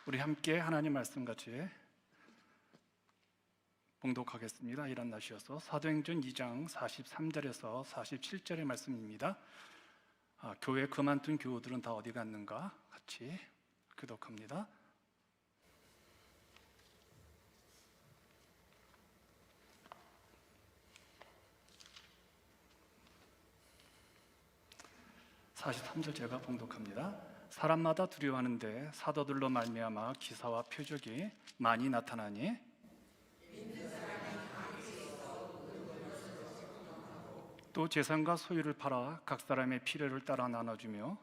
우리 함께 하나님 말씀 같이 봉독하겠습니다. 일어나셔서 사도행전 2장 43절에서 47절의 말씀입니다. 교회 그만둔 교우들은 다 어디 갔는가? 같이 교독합니다. (43절) 제가 봉독합니다. 사람마다 두려워하는데 사도들로 말미암아 기사와 표적이 많이 나타나니 또 재산과 소유를 팔아 각 사람의 필요를 따라 나눠주며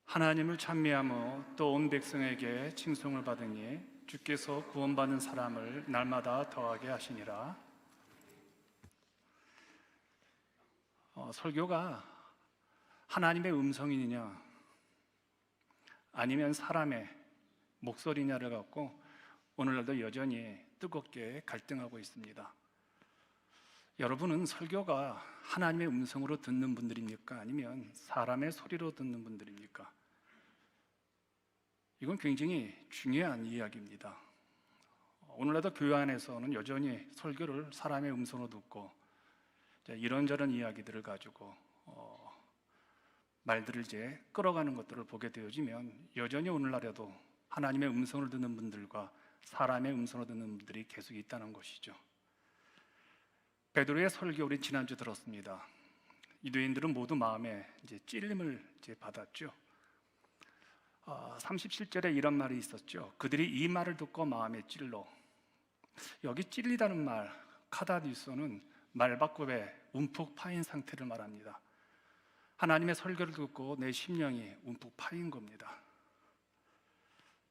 하나님을 찬미하며 또 온 백성에게 칭송을 받으니 주께서 구원받는 사람을 날마다 더하게 하시니라. 설교가 하나님의 음성이냐 아니면 사람의 목소리냐를 갖고 오늘날도 여전히 뜨겁게 갈등하고 있습니다. 여러분은 설교가 하나님의 음성으로 듣는 분들입니까? 아니면 사람의 소리로 듣는 분들입니까? 이건 굉장히 중요한 이야기입니다. 오늘날도 교회 안에서는 여전히 설교를 사람의 음성으로 듣고 이런저런 이야기들을 가지고 말들을 이제 끌어가는 것들을 보게 되어지면 여전히 오늘날에도 하나님의 음성을 듣는 분들과 사람의 음성을 듣는 분들이 계속 있다는 것이죠. 베드로의 설교 우리 지난주 들었습니다. 유대인들은 모두 마음에 이제 찔림을 이제 받았죠. 37절에 이런 말이 있었죠. 그들이 이 말을 듣고 마음에 찔러. 여기 찔리다는 말, 카다디소는 말바꿈에 움푹 파인 상태를 말합니다. 하나님의 설교를 듣고 내 심령이 움푹 파인 겁니다.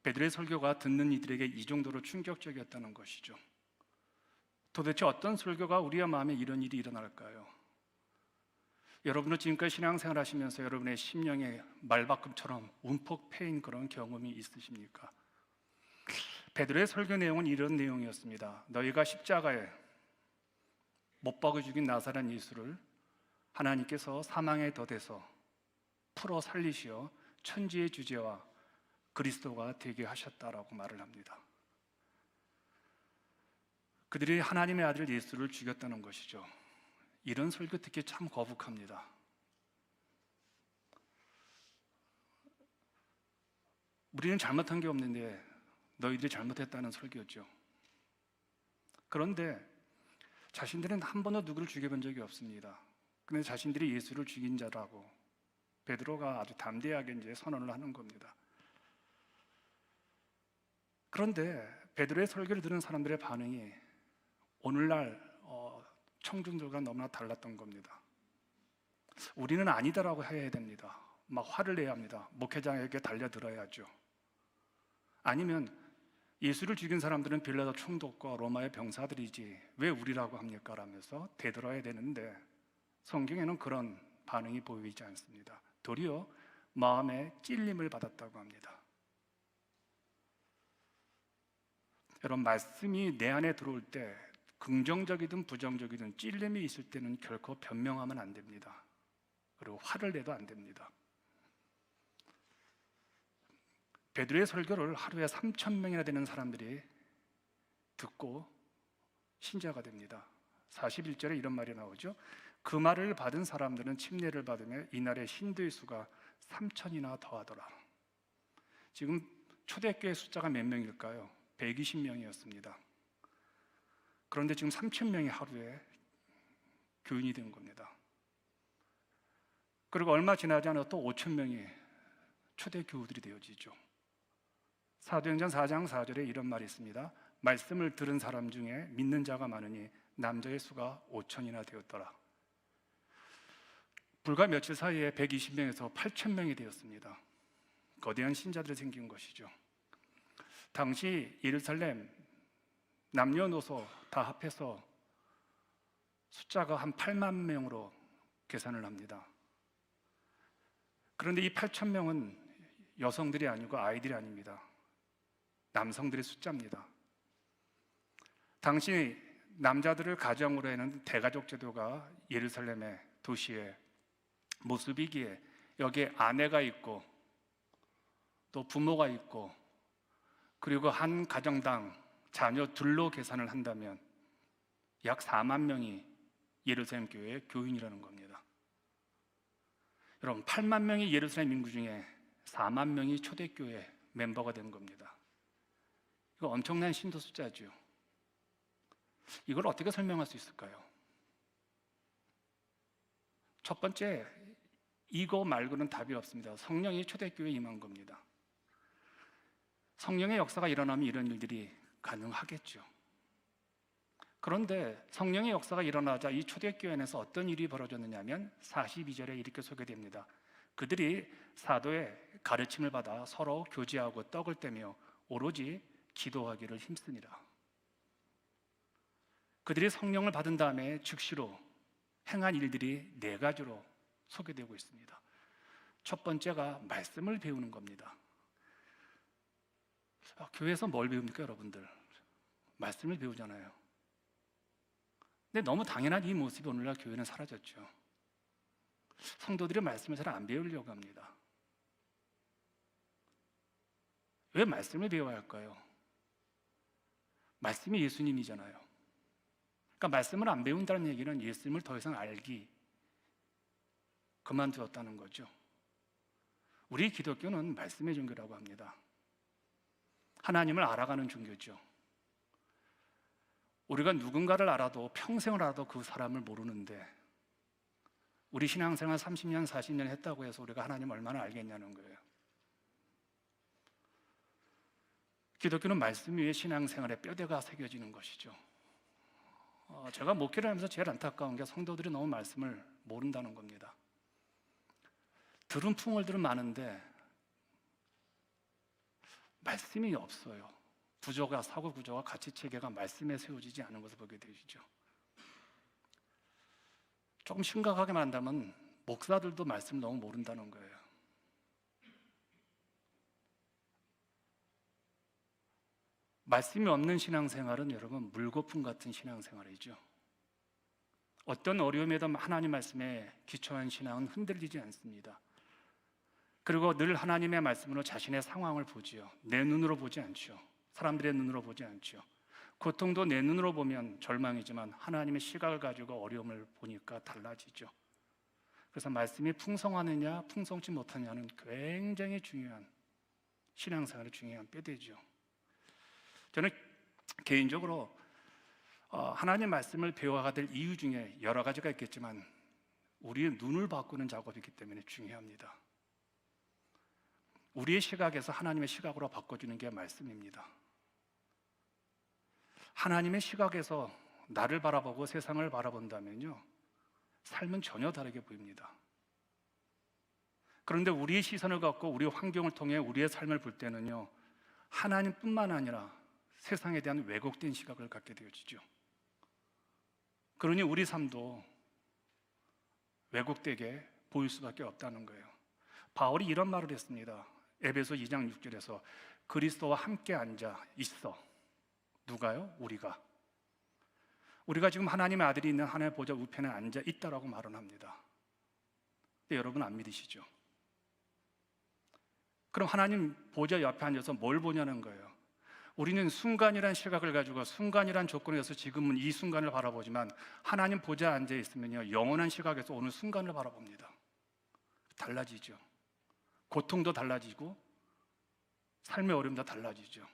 베드로의 설교가 듣는 이들에게 이 정도로 충격적이었다는 것이죠. 도대체 어떤 설교가 우리의 마음에 이런 일이 일어날까요? 여러분은 지금까지 신앙생활 하시면서 여러분의 심령에 말바꿈처럼 움푹 패인 그런 경험이 있으십니까? 베드로의 설교 내용은 이런 내용이었습니다. 너희가 십자가에 못 박아 죽인 나사렛 예수를 하나님께서 사망에 덧해서 풀어 살리시어 천지의 주제와 그리스도가 되게 하셨다라고 말을 합니다. 그들이 하나님의 아들 예수를 죽였다는 것이죠. 이런 설교 듣기 참 거북합니다. 우리는 잘못한 게 없는데 너희들이 잘못했다는 설교죠. 그런데 자신들은 한 번도 누구를 죽여본 적이 없습니다. 근데 자신들이 예수를 죽인 자라고 베드로가 아주 담대하게 이제 선언을 하는 겁니다. 그런데 베드로의 설교를 들은 사람들의 반응이 오늘날 청중들과 너무나 달랐던 겁니다. 우리는 아니다라고 해야 됩니다. 막 화를 내야 합니다. 목회장에게 달려들어야죠. 아니면 예수를 죽인 사람들은 빌라도 총독과 로마의 병사들이지 왜 우리라고 합니까? 라면서 대들어야 되는데 성경에는 그런 반응이 보이지 않습니다. 도리어 마음에 찔림을 받았다고 합니다. 여러분, 말씀이 내 안에 들어올 때 긍정적이든 부정적이든 찔림이 있을 때는 결코 변명하면 안 됩니다. 그리고 화를 내도 안 됩니다. 베드로의 설교를 하루에 3,000명이나 되는 사람들이 듣고 신자가 됩니다. 41절에 이런 말이 나오죠. 그 말을 받은 사람들은 침례를 받으며 이날의 신도의 수가 3,000이나 더하더라. 지금 초대교회 숫자가 몇 명일까요? 120명이었습니다. 그런데 지금 3,000명이 하루에 교인이 된 겁니다. 그리고 얼마 지나지 않아 또 5,000명이 초대 교우들이 되어지죠. 사도행전 4장 4절에 이런 말이 있습니다. 말씀을 들은 사람 중에 믿는 자가 많으니 남자의 수가 5,000이나 되었더라. 불과 며칠 사이에 120명에서 8,000명이 되었습니다. 거대한 신자들이 생긴 것이죠. 당시 예루살렘 남녀노소 다 합해서 숫자가 한 8만 명으로 계산을 합니다. 그런데 이 8,000명은 여성들이 아니고 아이들이 아닙니다. 남성들의 숫자입니다. 당시 남자들을 가정으로 하는 대가족 제도가 예루살렘의 도시의 모습이기에 여기에 아내가 있고 또 부모가 있고 그리고 한 가정당 자녀 둘로 계산을 한다면 약 4만 명이 예루살렘 교회의 교인이라는 겁니다. 여러분, 8만 명이 예루살렘 인구 중에 4만 명이 초대교회 멤버가 된 겁니다. 이거 엄청난 신도 숫자죠. 이걸 어떻게 설명할 수 있을까요? 첫 번째, 이거 말고는 답이 없습니다. 성령이 초대교회에 임한 겁니다. 성령의 역사가 일어나면 이런 일들이 가능하겠죠. 그런데 성령의 역사가 일어나자 이 초대교회 안에서 어떤 일이 벌어졌느냐 하면 42절에 이렇게 소개됩니다. 그들이 사도의 가르침을 받아 서로 교제하고 떡을 떼며 오로지 기도하기를 힘쓰니라. 그들이 성령을 받은 다음에 즉시로 행한 일들이 네 가지로 소개되고 있습니다. 첫 번째가 말씀을 배우는 겁니다. 교회에서 뭘 배웁니까, 여러분들? 말씀을 배우잖아요. 근데 너무 당연한 이 모습이 오늘날 교회는 사라졌죠. 성도들이 말씀을 잘 안 배우려고 합니다. 왜 말씀을 배워야 할까요? 말씀이 예수님이잖아요. 그러니까 말씀을 안 배운다는 얘기는 예수님을 더 이상 알기 그만두었다는 거죠. 우리 기독교는 말씀의 종교라고 합니다. 하나님을 알아가는 종교죠. 우리가 누군가를 알아도 평생을 알아도 그 사람을 모르는데 우리 신앙생활 30년, 40년 했다고 해서 우리가 하나님 얼마나 알겠냐는 거예요. 기독교는 말씀 위에 신앙생활에 뼈대가 새겨지는 것이죠. 제가 목회를 하면서 제일 안타까운 게 성도들이 너무 말씀을 모른다는 겁니다. 들은 풍월들은 많은데 말씀이 없어요. 구조가, 사고 구조가, 가치 체계가 말씀에 세워지지 않은 것을 보게 되시죠. 조금 심각하게 말한다면 목사들도 말씀을 너무 모른다는 거예요. 말씀이 없는 신앙생활은 여러분 물거품 같은 신앙생활이죠. 어떤 어려움에도 하나님 말씀에 기초한 신앙은 흔들리지 않습니다. 그리고 늘 하나님의 말씀으로 자신의 상황을 보지요. 내 눈으로 보지 않죠. 사람들의 눈으로 보지 않죠. 고통도 내 눈으로 보면 절망이지만 하나님의 시각을 가지고 어려움을 보니까 달라지죠. 그래서 말씀이 풍성하느냐 풍성치 못하느냐는 굉장히 중요한 신앙생활의 중요한 뼈대죠. 저는 개인적으로 하나님의 말씀을 배워가야 될 이유 중에 여러 가지가 있겠지만 우리의 눈을 바꾸는 작업이기 때문에 중요합니다. 우리의 시각에서 하나님의 시각으로 바꿔주는 게 말씀입니다. 하나님의 시각에서 나를 바라보고 세상을 바라본다면요, 삶은 전혀 다르게 보입니다. 그런데 우리의 시선을 갖고 우리 환경을 통해 우리의 삶을 볼 때는요, 하나님뿐만 아니라 세상에 대한 왜곡된 시각을 갖게 되어지죠. 그러니 우리 삶도 왜곡되게 보일 수밖에 없다는 거예요. 바울이 이런 말을 했습니다. 에베소 2장 6절에서 그리스도와 함께 앉아 있어. 누가요? 우리가 지금 하나님의 아들이 있는 하나님의 보좌 우편에 앉아 있다라고 말을 합니다. 근데 여러분 안 믿으시죠? 그럼 하나님 보좌 옆에 앉아서 뭘 보냐는 거예요. 우리는 순간이란 시각을 가지고 순간이란 조건에서 지금은 이 순간을 바라보지만 하나님 보좌에 앉아 있으면요, 영원한 시각에서 오늘 순간을 바라봅니다. 달라지죠. 고통도 달라지고 삶의 어려움도 달라지죠.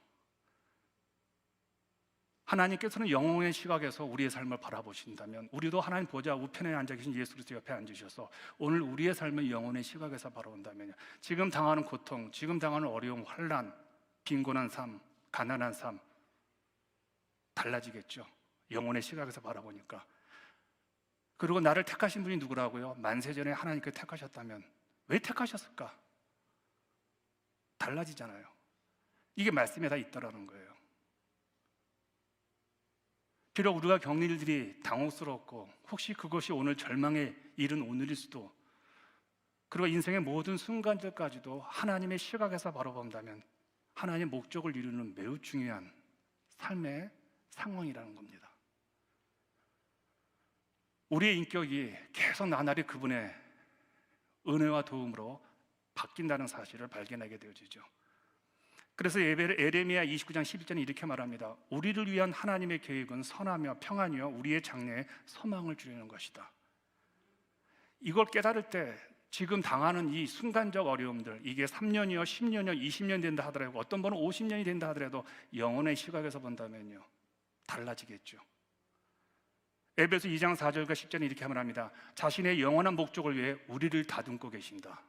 하나님께서는 영혼의 시각에서 우리의 삶을 바라보신다면 우리도 하나님 보좌 우편에 앉아 계신 예수 그리스도 옆에 앉으셔서 오늘 우리의 삶을 영혼의 시각에서 바라본다면요, 지금 당하는 고통, 지금 당하는 어려움, 환난, 빈곤한 삶, 가난한 삶 달라지겠죠. 영혼의 시각에서 바라보니까. 그리고 나를 택하신 분이 누구라고요? 만세전에 하나님께 택하셨다면 왜 택하셨을까? 달라지잖아요. 이게 말씀에 다 있다라는 거예요. 비록 우리가 겪는 일들이 당혹스럽고 혹시 그것이 오늘 절망에 이른 오늘일 수도, 그리고 인생의 모든 순간들까지도 하나님의 시각에서 바라본다면 하나님의 목적을 이루는 매우 중요한 삶의 상황이라는 겁니다. 우리의 인격이 계속 나날이 그분의 은혜와 도움으로 바뀐다는 사실을 발견하게 되어지죠. 그래서 에레미야 29장 11절에 이렇게 말합니다. 우리를 위한 하나님의 계획은 선하며 평안이요 우리의 장래에 소망을 주려는 것이다. 이걸 깨달을 때 지금 당하는 이 순간적 어려움들, 이게 3년이요 10년이요 20년 된다 하더라도, 어떤 분은 50년이 된다 하더라도 영혼의 시각에서 본다면요 달라지겠죠. 에베소 2장 4절과 10절에 이렇게 말합니다. 자신의 영원한 목적을 위해 우리를 다듬고 계신다.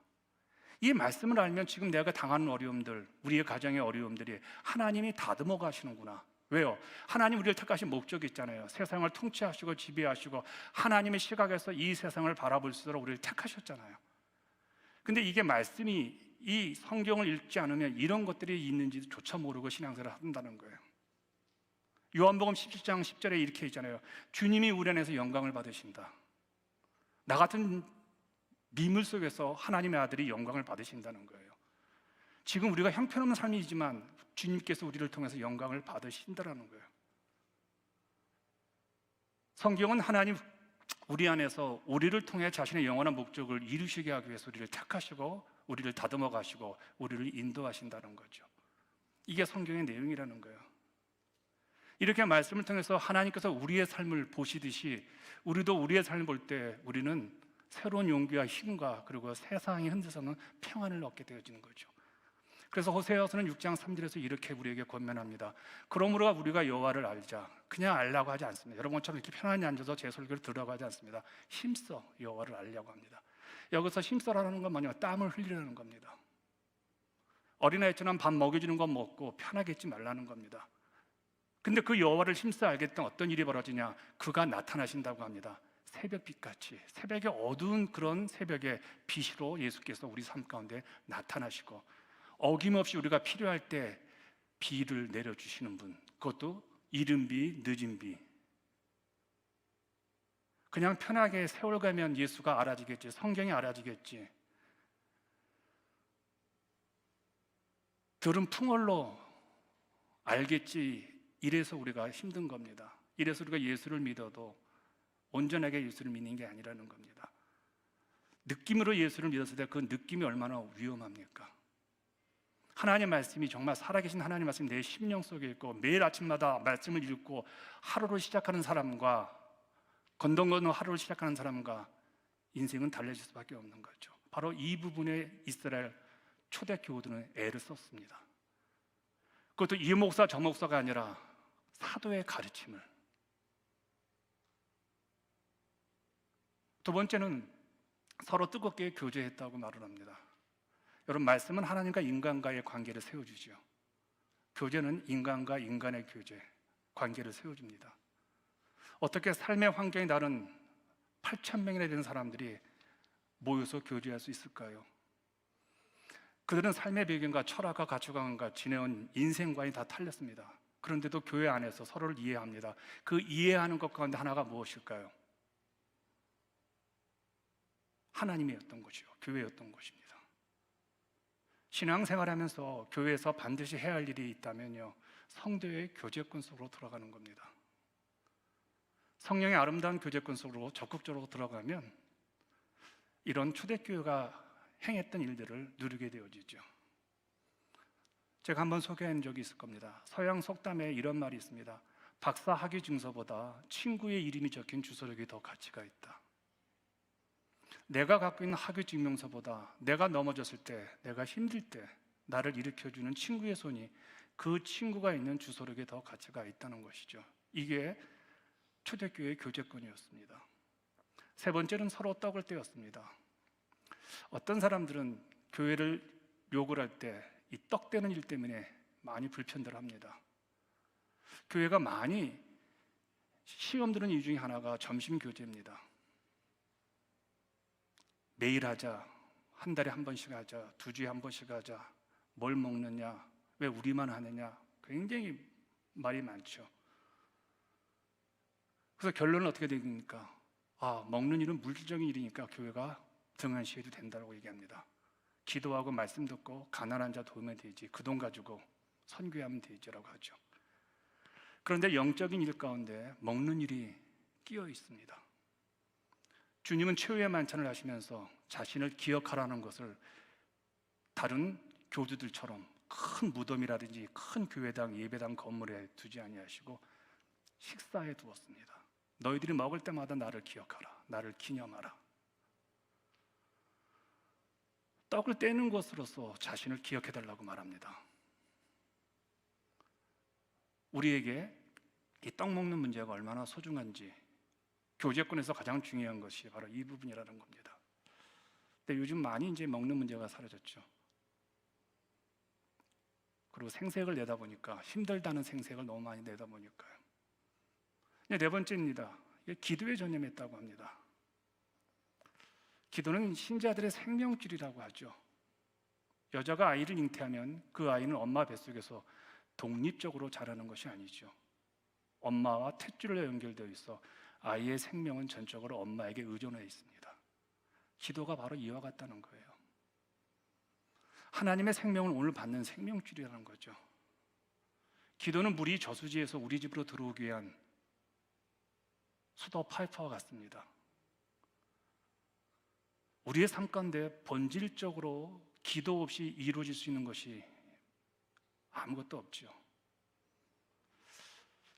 이 말씀을 알면 지금 내가 당하는 어려움들, 우리의 가정의 어려움들이 하나님이 다듬어 가시는구나. 왜요? 하나님 우리를 택하신 목적이 있잖아요. 세상을 통치하시고 지배하시고 하나님의 시각에서 이 세상을 바라볼 수 있도록 우리를 택하셨잖아요. 근데 이게 말씀이, 이 성경을 읽지 않으면 이런 것들이 있는지조차 모르고 신앙생활을 한다는 거예요. 요한복음 17장 10절에 이렇게 있잖아요. 주님이 우리 안에서 영광을 받으신다. 나 같은 미물 속에서 하나님의 아들이 영광을 받으신다는 거예요. 지금 우리가 형편없는 삶이지만 주님께서 우리를 통해서 영광을 받으신다는 거예요. 성경은 하나님 우리 안에서 우리를 통해 자신의 영원한 목적을 이루시게 하기 위해서 우리를 택하시고 우리를 다듬어 가시고 우리를 인도하신다는 거죠. 이게 성경의 내용이라는 거예요. 이렇게 말씀을 통해서 하나님께서 우리의 삶을 보시듯이 우리도 우리의 삶을 볼 때 우리는 새로운 용기와 힘과 그리고 세상이 흔들서는 평안을 얻게 되어지는 거죠. 그래서 호세아서는 6장 3절에서 이렇게 우리에게 권면합니다. 그러므로 우리가 여호와를 알자. 그냥 알라고 하지 않습니다. 여러분처럼 이렇게 편안히 앉아서 제 설교를 들으라고 하지 않습니다. 힘써 여호와를 알려고 합니다. 여기서 힘써라는 건 뭐냐면 땀을 흘리라는 겁니다. 어린아이처럼 밥 먹여주는 건 먹고 편하게 있지 말라는 겁니다. 근데 그 여호와를 힘써 알겠던 어떤 일이 벌어지냐? 그가 나타나신다고 합니다. 새벽빛같이, 새벽의 어두운 그런 새벽의 빛으로 예수께서 우리 삶 가운데 나타나시고 어김없이 우리가 필요할 때 비를 내려주시는 분, 그것도 이른 비, 늦은 비. 그냥 편하게 세월 가면 예수가 알아지겠지, 성경이 알아지겠지, 들은 풍월로 알겠지, 이래서 우리가 힘든 겁니다. 이래서 우리가 예수를 믿어도 온전하게 예수를 믿는 게 아니라는 겁니다. 느낌으로 예수를 믿었을 때 그 느낌이 얼마나 위험합니까? 하나님의 말씀이 정말 살아계신 하나님의 말씀이 내 심령 속에 있고 매일 아침마다 말씀을 읽고 하루를 시작하는 사람과 건너건너 하루를 시작하는 사람과 인생은 달라질 수밖에 없는 거죠. 바로 이 부분에 이스라엘 초대교우들은 애를 썼습니다. 그것도 이 목사 저 목사가 아니라 사도의 가르침을. 두 번째는 서로 뜨겁게 교제했다고 말을 합니다. 여러분, 말씀은 하나님과 인간과의 관계를 세워주죠. 교제는 인간과 인간의 교제, 관계를 세워줍니다. 어떻게 삶의 환경이 다른 8,000명이나 되는 사람들이 모여서 교제할 수 있을까요? 그들은 삶의 배경과 철학과 가치관과 지내온 인생관이 다 틀렸습니다. 그런데도 교회 안에서 서로를 이해합니다. 그 이해하는 것 가운데 하나가 무엇일까요? 하나님이었던 것이요, 교회였던 것입니다. 신앙생활하면서 교회에서 반드시 해야 할 일이 있다면요, 성도의 교제권 속으로 들어가는 겁니다. 성령의 아름다운 교제권 속으로 적극적으로 들어가면 이런 초대교회가 행했던 일들을 누리게 되어지죠. 제가 한번 소개한 적이 있을 겁니다. 서양 속담에 이런 말이 있습니다. 박사 학위 증서보다 친구의 이름이 적힌 주소록이 더 가치가 있다. 내가 갖고 있는 학위 증명서보다 내가 넘어졌을 때, 내가 힘들 때 나를 일으켜주는 친구의 손이, 그 친구가 있는 주소록에 더 가치가 있다는 것이죠. 이게 초대교회의 교제권이었습니다. 세 번째는 서로 떡을 떼었습니다. 어떤 사람들은 교회를 욕을 할 때 이 떡 떼는 일 때문에 많이 불편들 합니다. 교회가 많이 시험 드는 이유 중에 하나가 점심 교제입니다. 매일 하자, 한 달에 한 번씩 하자, 2주에 한 번씩 하자, 뭘 먹느냐, 왜 우리만 하느냐, 굉장히 말이 많죠. 그래서 결론은 어떻게 됩니까? 먹는 일은 물질적인 일이니까 교회가 등한시해도 된다고 얘기합니다. 기도하고 말씀 듣고 가난한 자 도우면 되지, 그 돈 가지고 선교하면 되지라고 하죠. 그런데 영적인 일 가운데 먹는 일이 끼어 있습니다. 주님은 최후의 만찬을 하시면서 자신을 기억하라는 것을 다른 교주들처럼 큰 무덤이라든지 큰 교회당, 예배당 건물에 두지 아니하시고 식사에 두었습니다. 너희들이 먹을 때마다 나를 기억하라, 나를 기념하라. 떡을 떼는 것으로서 자신을 기억해달라고 말합니다. 우리에게 이 떡 먹는 문제가 얼마나 소중한지, 교제권에서 가장 중요한 것이 바로 이 부분이라는 겁니다. 근데 요즘 많이 이제 먹는 문제가 사라졌죠. 그리고 생색을 내다 보니까, 힘들다는 생색을 너무 많이 내다 보니까요. 네 번째입니다. 이게 기도에 전념했다고 합니다. 기도는 신자들의 생명줄이라고 하죠. 여자가 아이를 잉태하면 그 아이는 엄마 뱃속에서 독립적으로 자라는 것이 아니죠. 엄마와 탯줄로 연결되어 있어 아이의 생명은 전적으로 엄마에게 의존해 있습니다. 기도가 바로 이와 같다는 거예요. 하나님의 생명을 오늘 받는 생명줄이라는 거죠. 기도는 물이 저수지에서 우리 집으로 들어오기 위한 수도 파이프와 같습니다. 우리의 삶 가운데 본질적으로 기도 없이 이루어질 수 있는 것이 아무것도 없죠.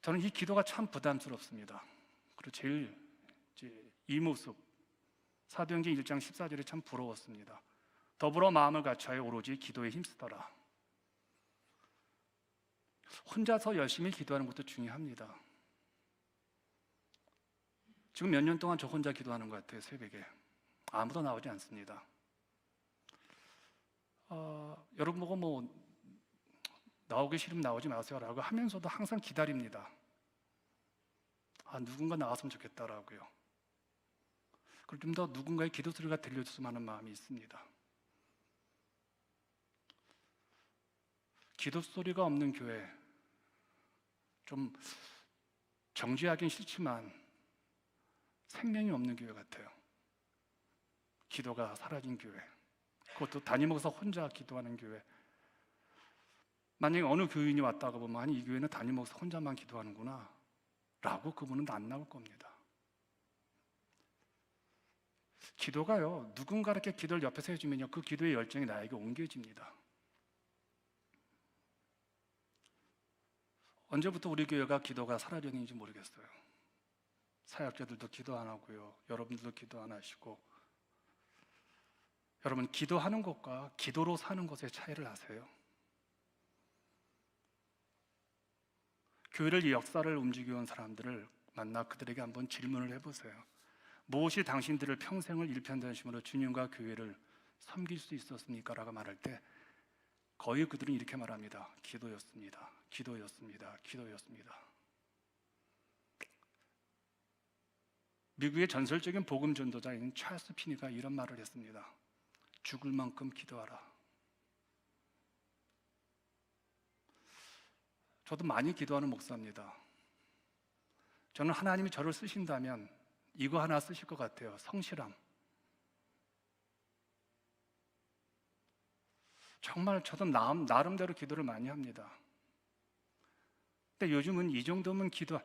저는 이 기도가 참 부담스럽습니다. 그리고 제일 이 모습, 사도행전 1장 14절에 참 부러웠습니다. 더불어 마음을 같이하여 오로지 기도에 힘쓰더라. 혼자서 열심히 기도하는 것도 중요합니다. 지금 몇 년 동안 저 혼자 기도하는 것 같아요. 새벽에 아무도 나오지 않습니다. 여러분 보고 나오기 싫으면 나오지 마세요라고 하면서도 항상 기다립니다. 누군가 나왔으면 좋겠다라고요. 그리고 좀 더 누군가의 기도 소리가 들려줬으면 하는 마음이 있습니다. 기도 소리가 없는 교회, 좀 정죄하긴 싫지만 생명이 없는 교회 같아요. 기도가 사라진 교회, 그것도 담임목사 혼자 기도하는 교회. 만약에 어느 교인이 왔다고 보면 아니 이 교회는 담임목사 혼자만 기도하는구나 라고 그분은 안 나올 겁니다. 기도가요, 누군가 이렇게 기도를 옆에서 해주면요, 그 기도의 열정이 나에게 옮겨집니다. 언제부터 우리 교회가 기도가 사라졌는지 모르겠어요. 사역자들도 기도 안 하고요, 여러분들도 기도 안 하시고. 여러분, 기도하는 것과 기도로 사는 것의 차이를 아세요? 교회를 이 역사를 움직여온 사람들을 만나 그들에게 한번 질문을 해보세요. 무엇이 당신들을 평생을 일편단심으로 주님과 교회를 섬길 수 있었습니까? 라고 말할 때 거의 그들은 이렇게 말합니다. 기도였습니다. 기도였습니다. 기도였습니다. 미국의 전설적인 복음 전도자인 찰스 피니가 이런 말을 했습니다. 죽을 만큼 기도하라. 저도 많이 기도하는 목사입니다. 저는 하나님이 저를 쓰신다면 이거 하나 쓰실 것 같아요. 성실함. 정말 저도 나름대로 기도를 많이 합니다. 근데 요즘은 이 정도면 기도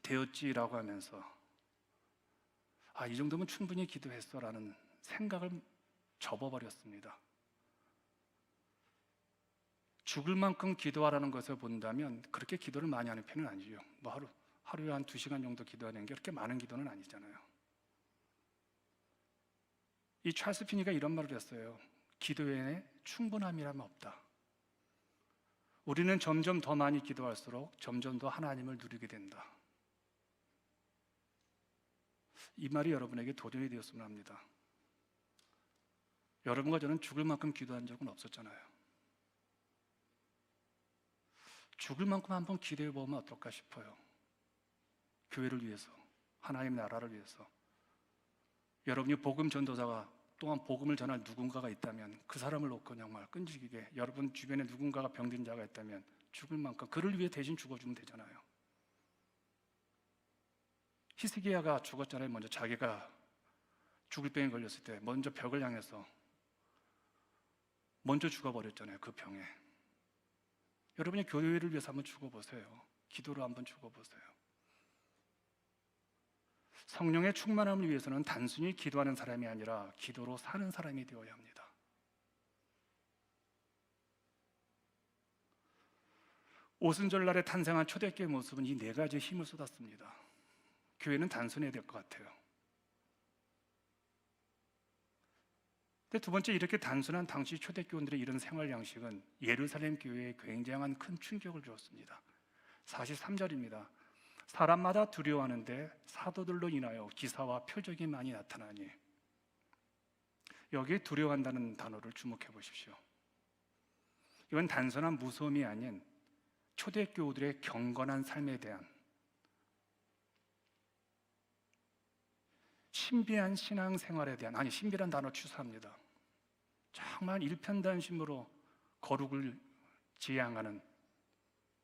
되었지라고 하면서 이 정도면 충분히 기도했어라는 생각을 접어버렸습니다. 죽을 만큼 기도하라는 것을 본다면 그렇게 기도를 많이 하는 편은 아니죠. 하루에 한 2시간 정도 기도하는 게 그렇게 많은 기도는 아니잖아요. 이 찰스 피니가 이런 말을 했어요. 기도 외에 충분함이라면 없다. 우리는 점점 더 많이 기도할수록 점점 더 하나님을 누리게 된다. 이 말이 여러분에게 도전이 되었으면 합니다. 여러분과 저는 죽을 만큼 기도한 적은 없었잖아요. 죽을 만큼 한번 기도해 보면 어떨까 싶어요. 교회를 위해서, 하나님 나라를 위해서. 여러분이 복음 전도자가 또한 복음을 전할 누군가가 있다면 그 사람을 놓고 정말 끈질기게, 여러분 주변에 누군가가 병든 자가 있다면 죽을 만큼 그를 위해 대신 죽어주면 되잖아요. 히스기야가 죽었잖아요. 먼저 자기가 죽을 병에 걸렸을 때 먼저 벽을 향해서 먼저 죽어버렸잖아요. 그 병에. 여러분이 교회를 위해서 한번 죽어보세요. 기도로 한번 죽어보세요. 성령의 충만함을 위해서는 단순히 기도하는 사람이 아니라 기도로 사는 사람이 되어야 합니다. 오순절날에 탄생한 초대교회의 모습은 이 네 가지의 힘을 쏟았습니다. 교회는 단순해야 될 것 같아요. 근데 두 번째, 이렇게 단순한 당시 초대교원들의 이런 생활 양식은 예루살렘 교회에 굉장한 큰 충격을 주었습니다. 43절입니다. 사람마다 두려워하는데 사도들로 인하여 기사와 표적이 많이 나타나니. 여기에 두려워한다는 단어를 주목해 보십시오. 이건 단순한 무서움이 아닌 초대교우들의 경건한 삶에 대한 신비한 신앙생활에 대한, 아니 신비란 단어 취소합니다. 정말 일편단심으로 거룩을 지향하는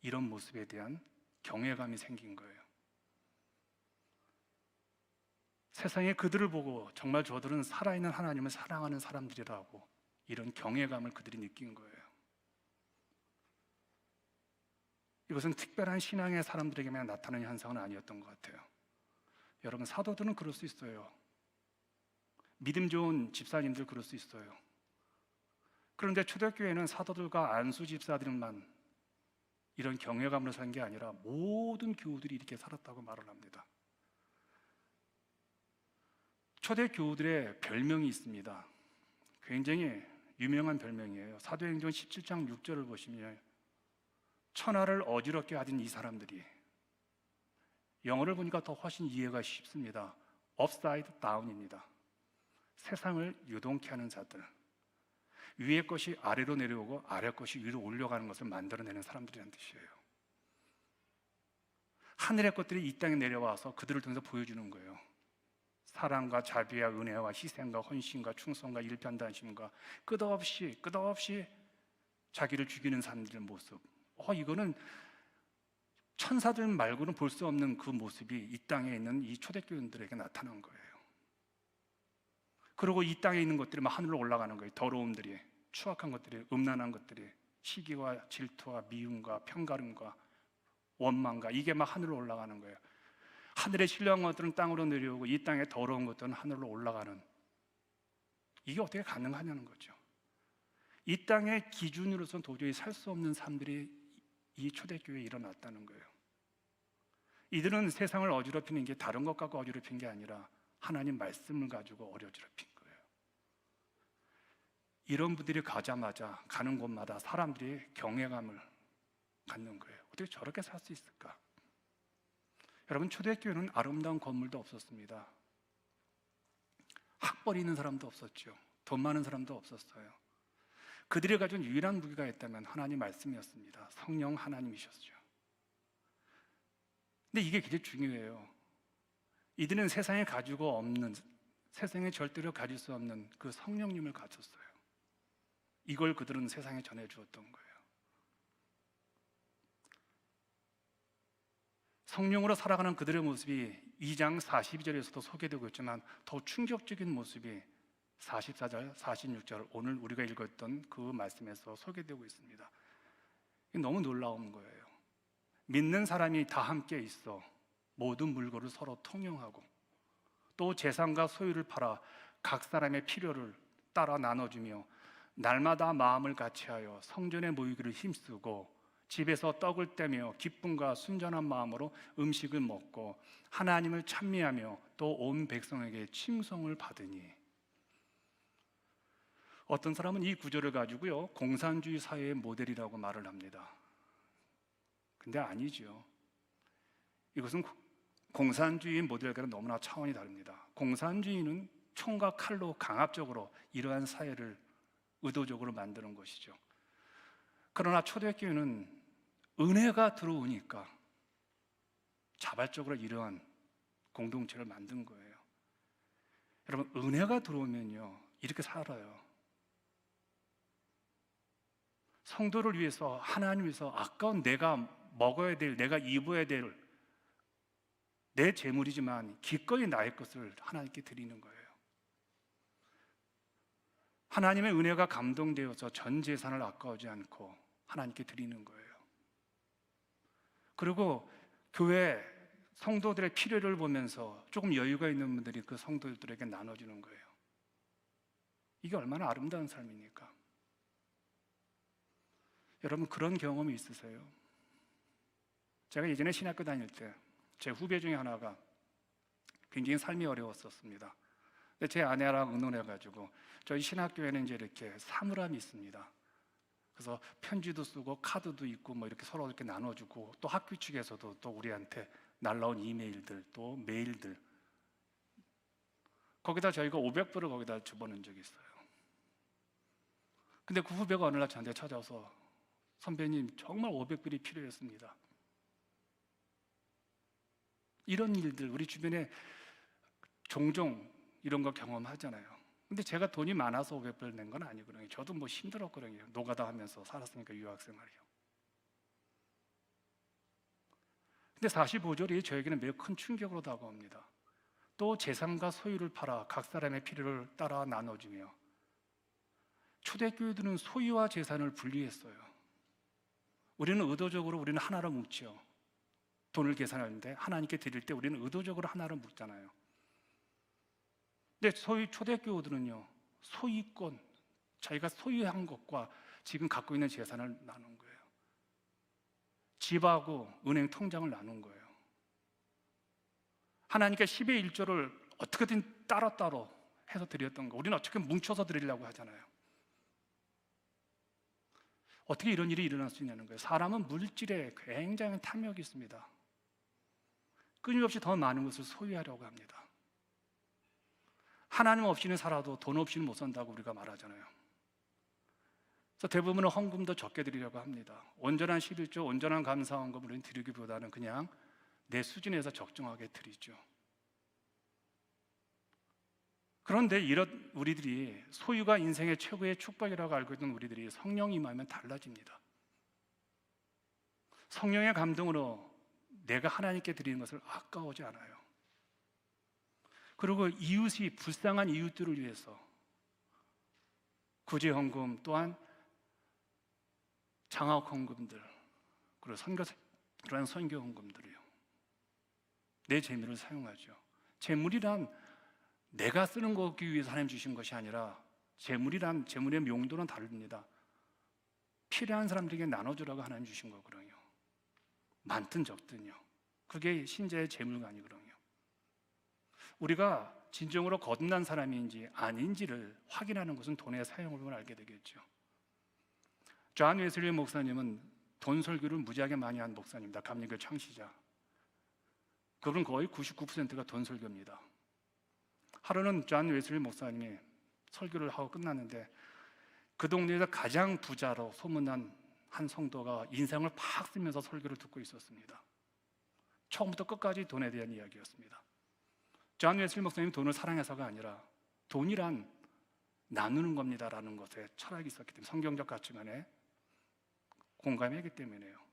이런 모습에 대한 경외감이 생긴 거예요. 세상에 그들을 보고 정말 저들은 살아있는 하나님을 사랑하는 사람들이라고 이런 경외감을 그들이 느낀 거예요. 이것은 특별한 신앙의 사람들에게만 나타나는 현상은 아니었던 것 같아요. 여러분, 사도들은 그럴 수 있어요. 믿음 좋은 집사님들 그럴 수 있어요. 그런데 초대교회는 사도들과 안수 집사들만 이런 경외감으로 산 게 아니라 모든 교우들이 이렇게 살았다고 말을 합니다. 초대교우들의 별명이 있습니다. 굉장히 유명한 별명이에요. 사도행전 17장 6절을 보시면 천하를 어지럽게 하던 이 사람들이, 영어를 보니까 더 훨씬 이해가 쉽습니다. upside down입니다. 세상을 유동케 하는 자들, 위의 것이 아래로 내려오고 아래 것이 위로 올려가는 것을 만들어내는 사람들이라는 뜻이에요. 하늘의 것들이 이 땅에 내려와서 그들을 통해서 보여주는 거예요. 사랑과 자비와 은혜와 희생과 헌신과 충성과 일편단심과 끝없이 자기를 죽이는 사람들의 모습, 이거는 천사들 말고는 볼 수 없는 그 모습이 이 땅에 있는 이 초대교인들에게 나타난 거예요. 그리고 이 땅에 있는 것들이 막 하늘로 올라가는 거예요. 더러움들이, 추악한 것들이, 음란한 것들이, 시기와 질투와 미움과 편가름과 원망과 이게 막 하늘로 올라가는 거예요. 하늘에 신령한 것들은 땅으로 내려오고 이 땅에 더러운 것들은 하늘로 올라가는, 이게 어떻게 가능하냐는 거죠. 이 땅의 기준으로서는 도저히 살 수 없는 삶들이 이 초대교회에 일어났다는 거예요. 이들은 세상을 어지럽히는 게 다른 것 갖고 어지럽힌 게 아니라 하나님 말씀을 가지고 어지럽힌 거예요. 이런 분들이 가자마자 가는 곳마다 사람들이 경외감을 갖는 거예요. 어떻게 저렇게 살 수 있을까? 여러분, 초대교회는 아름다운 건물도 없었습니다. 학벌 있는 사람도 없었죠. 돈 많은 사람도 없었어요. 그들이 가진 유일한 무기가 있다면 하나님 말씀이었습니다. 성령 하나님이셨죠. 근데 이게 굉장히 중요해요. 이들은 세상에 가지고 없는, 세상에 절대로 가질 수 없는 그 성령님을 가졌어요. 이걸 그들은 세상에 전해주었던 거예요. 성령으로 살아가는 그들의 모습이 2장 42절에서도 소개되고 있지만 더 충격적인 모습이 44절, 46절, 오늘 우리가 읽었던 그 말씀에서 소개되고 있습니다. 너무 놀라운 거예요. 믿는 사람이 다 함께 있어 모든 물건을 서로 통용하고 또 재산과 소유를 팔아 각 사람의 필요를 따라 나눠주며 날마다 마음을 같이하여 성전에 모이기를 힘쓰고 집에서 떡을 떼며 기쁨과 순전한 마음으로 음식을 먹고 하나님을 찬미하며 또 온 백성에게 칭송을 받으니. 어떤 사람은 이 구절을 가지고요, 공산주의 사회의 모델이라고 말을 합니다. 근데 아니죠. 이것은 공산주의 모델과는 너무나 차원이 다릅니다. 공산주의는 총과 칼로 강압적으로 이러한 사회를 의도적으로 만드는 것이죠. 그러나 초대교회는 은혜가 들어오니까 자발적으로 이러한 공동체를 만든 거예요. 여러분, 은혜가 들어오면요, 이렇게 살아요. 성도를 위해서, 하나님을 위해서 아까운 내가 먹어야 될, 내가 입어야 될 내 재물이지만 기꺼이 나의 것을 하나님께 드리는 거예요. 하나님의 은혜가 감동되어서 전 재산을 아까워하지 않고 하나님께 드리는 거예요. 그리고 교회 성도들의 필요를 보면서 조금 여유가 있는 분들이 그 성도들에게 나눠주는 거예요. 이게 얼마나 아름다운 삶입니까? 여러분, 그런 경험이 있으세요? 제가 예전에 신학교 다닐 때 제 후배 중에 하나가 굉장히 삶이 어려웠었습니다. 근데 제 아내랑 의논해가지고 저희 신학교에는 이제 이렇게 사물함이 있습니다. 그래서 편지도 쓰고 카드도 있고 뭐 이렇게 서로 이렇게 나눠주고, 또 학교 측에서도 또 우리한테 날라온 이메일들, 또 메일들, 거기다 저희가 500불을 거기다 집어넣은 적이 있어요. 근데 그 후배가 어느 날 저한테 찾아와서, 선배님 정말 500불이 필요했습니다. 이런 일들 우리 주변에 종종 이런 거 경험하잖아요. 근데 제가 돈이 많아서 500불 낸 건 아니거든요. 저도 뭐 힘들었거든요. 노가다 하면서 살았으니까, 유학생활이요. 근데 45절이 저에게는 매우 큰 충격으로 다가옵니다. 또 재산과 소유를 팔아 각 사람의 필요를 따라 나눠주며. 초대교회들은 소유와 재산을 분리했어요. 우리는 의도적으로 우리는 하나로 뭉치요. 돈을 계산하는데 하나님께 드릴 때 우리는 의도적으로 하나로 뭉잖아요. 근데 초대교회들은요, 소유권, 자기가 소유한 것과 지금 갖고 있는 재산을 나눈 거예요. 집하고 은행 통장을 나눈 거예요. 하나님께 10의 1조를 어떻게든 따로따로 해서 드렸던 거, 우리는 어떻게 뭉쳐서 드리려고 하잖아요. 어떻게 이런 일이 일어날 수 있냐는 거예요. 사람은 물질에 굉장히 탐욕이 있습니다. 끊임없이 더 많은 것을 소유하려고 합니다. 하나님 없이는 살아도 돈 없이는 못 산다고 우리가 말하잖아요. 그래서 대부분은 헌금도 적게 드리려고 합니다. 온전한 11조, 온전한 감사헌금을 우리는 드리기보다는 그냥 내 수준에서 적정하게 드리죠. 그런데 이런 우리들이, 소유가 인생의 최고의 축복이라고 알고 있는 우리들이 성령이 임하면 달라집니다. 성령의 감동으로 내가 하나님께 드리는 것을 아까워하지 않아요. 그리고 이웃이, 불쌍한 이웃들을 위해서 구제헌금, 또한 장학헌금들, 그리고 그런 선교헌금들이요, 내 재물을 사용하죠. 재물이란 내가 쓰는 거기 위해서 하나님 주신 것이 아니라, 재물이란, 재물의 용도는 다릅니다. 필요한 사람들에게 나눠주라고 하나님 주신 거거든요. 많든 적든요. 그게 신자의 재물가 아니거든요. 우리가 진정으로 거듭난 사람인지 아닌지를 확인하는 것은 돈의 사용을 보면 알게 되겠죠. 존 웨슬리 목사님은 돈 설교를 무지하게 많이 한 목사님입니다. 감리교 창시자. 그분은 거의 99%가 돈 설교입니다. 하루는 존 웨슬리 목사님이 설교를 하고 끝났는데, 그 동네에서 가장 부자로 소문난 한 성도가 인상을 팍 쓰면서 설교를 듣고 있었습니다. 처음부터 끝까지 돈에 대한 이야기였습니다. 존 웨슬리 목사님이 돈을 사랑해서가 아니라, 돈이란 나누는 겁니다라는 것에 철학이 있었기 때문에, 성경적 가치관에 공감했기 때문에요.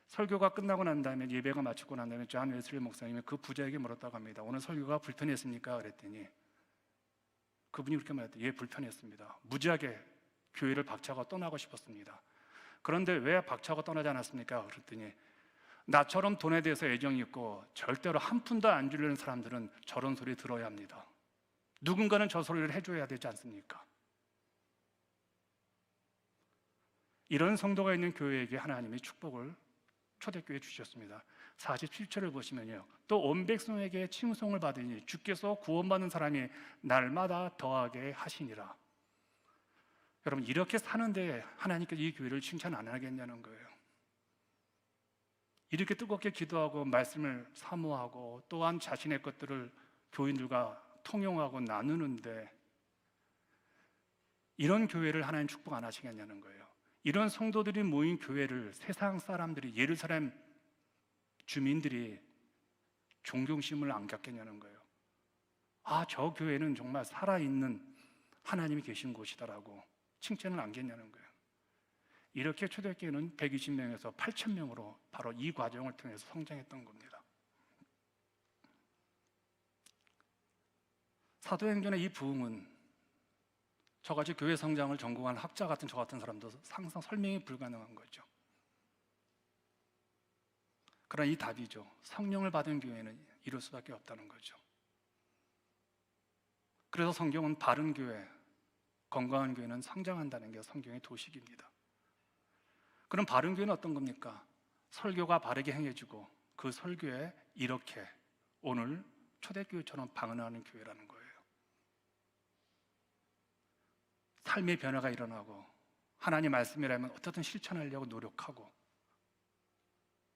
설교가 끝나고 난 다음에, 예배가 마치고 난 다음에 존 웨슬리 목사님이 그 부자에게 물었다고 합니다. 오늘 설교가 불편했습니까? 그랬더니 그분이 그렇게 말했대요. 예, 불편했습니다. 무지하게 교회를 박차고 떠나고 싶었습니다. 그런데 왜 박차고 떠나지 않았습니까? 그랬더니, 나처럼 돈에 대해서 애정이 있고 절대로 한 푼도 안 주려는 사람들은 저런 소리 들어야 합니다. 누군가는 저 소리를 해줘야 되지 않습니까? 이런 성도가 있는 교회에게 하나님이 축복을 초대교회에 주셨습니다. 47절을 보시면요, 또 온 백성에게 칭송을 받으니 주께서 구원받는 사람이 날마다 더하게 하시니라. 여러분, 이렇게 사는데 하나님께서 이 교회를 칭찬 안 하겠냐는 거예요. 이렇게 뜨겁게 기도하고 말씀을 사모하고, 또한 자신의 것들을 교인들과 통용하고 나누는데, 이런 교회를 하나님 축복 안 하시겠냐는 거예요. 이런 성도들이 모인 교회를 세상 사람들이, 예루살렘 주민들이 존경심을 안 갖겠냐는 거예요. 아, 저 교회는 정말 살아있는 하나님이 계신 곳이다라고 칭찬을 안 겠냐는 거예요. 이렇게 초대교회는 120명에서 8,000명으로 바로 이 과정을 통해서 성장했던 겁니다. 사도행전의 이 부흥은 저같이 교회 성장을 전공한 학자 같은 저 같은 사람도 상상 설명이 불가능한 거죠. 그러나 이 답이죠. 성령을 받은 교회는 이럴 수밖에 없다는 거죠. 그래서 성경은 바른 교회, 건강한 교회는 성장한다는 게 성경의 도식입니다. 그럼 바른 교회는 어떤 겁니까? 설교가 바르게 행해지고 그 설교에 이렇게 오늘 초대교회처럼 방언하는 교회라는 거예요. 삶의 변화가 일어나고 하나님 말씀이라면 어떻든 실천하려고 노력하고,